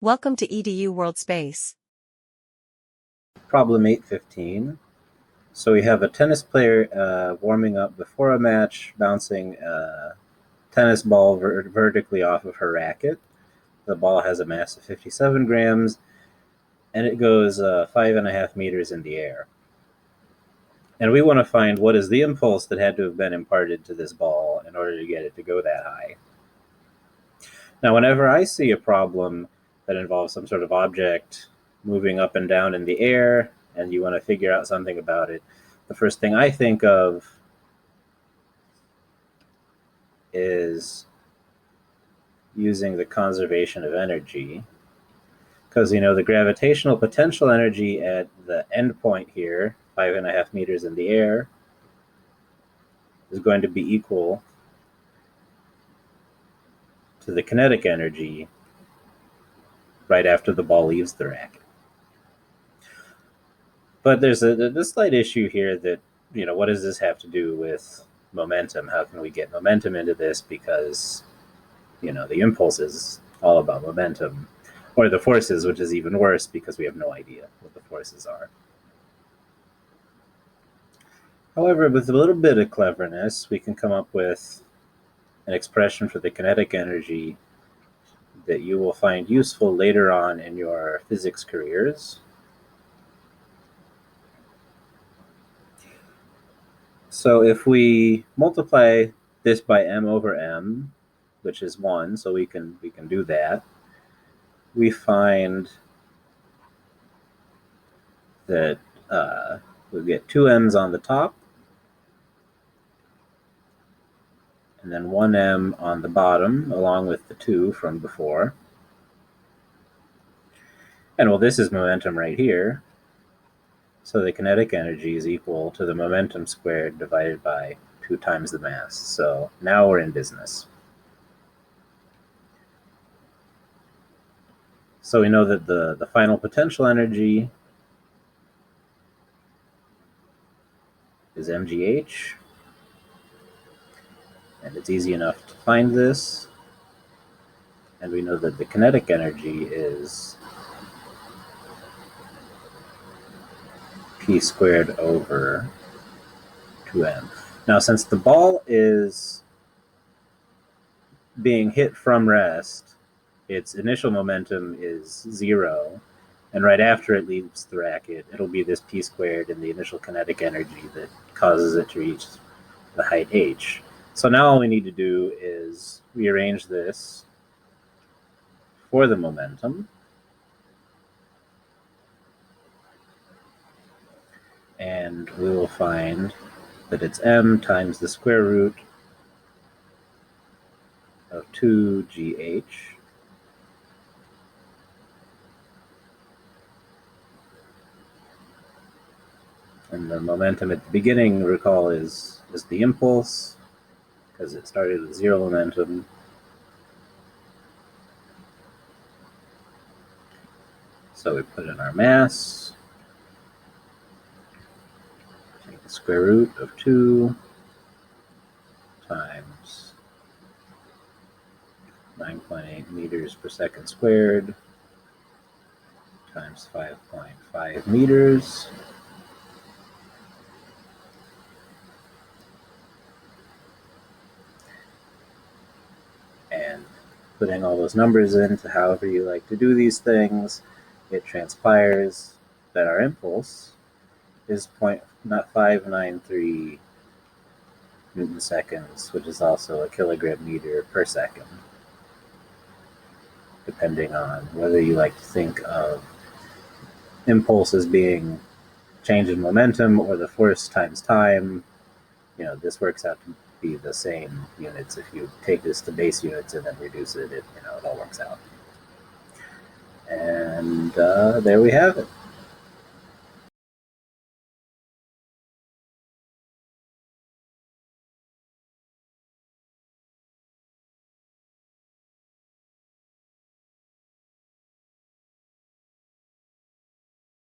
Welcome to EDU World Space. Problem 815. So we have a tennis player warming up before a match, bouncing a tennis ball vertically off of her racket. The ball has a mass of 57 grams, and it goes 5.5 meters in the air. And we want to find what is the impulse that had to have been imparted to this ball in order to get it to go that high. Now, whenever I see a problem that involves some sort of object moving up and down in the air, and you want to figure out something about it, the first thing I think of is using the conservation of energy. Because, the gravitational potential energy at the end point here, 5.5 meters in the air, is going to be equal to the kinetic energy right after the ball leaves the racket. But there's a slight issue here that, what does this have to do with momentum? How can we get momentum into this? Because, the impulse is all about momentum, or the forces, which is even worse because we have no idea what the forces are. However, with a little bit of cleverness, we can come up with an expression for the kinetic energy that you will find useful later on in your physics careers. So if we multiply this by m over m, which is 1, so we can do that, we find that we get 2 m's on the top, and then 1 m on the bottom, along with the 2 from before. And well, this is momentum right here. So the kinetic energy is equal to the momentum squared divided by 2 times the mass. So now we're in business. So we know that the final potential energy is mgh. And it's easy enough to find this. And we know that the kinetic energy is p squared over 2m. Now, since the ball is being hit from rest, its initial momentum is 0, and right after it leaves the racket, it'll be this p squared and the initial kinetic energy that causes it to reach the height h. So now all we need to do is rearrange this for the momentum. And we will find that it's m times the square root of 2gh. And the momentum at the beginning, recall, is the impulse, because it started with 0 momentum. So we put in our mass. Take the square root of 2 times 9.8 meters per second squared times 5.5 meters. And putting all those numbers into however you like to do these things, it transpires that our impulse is 0.593 Newton seconds, which is also a kilogram meter per second, depending on whether you like to think of impulse as being change in momentum or the force times time. This works out to be the same units. If you take this to base units and then reduce it, it all works out. And there we have it.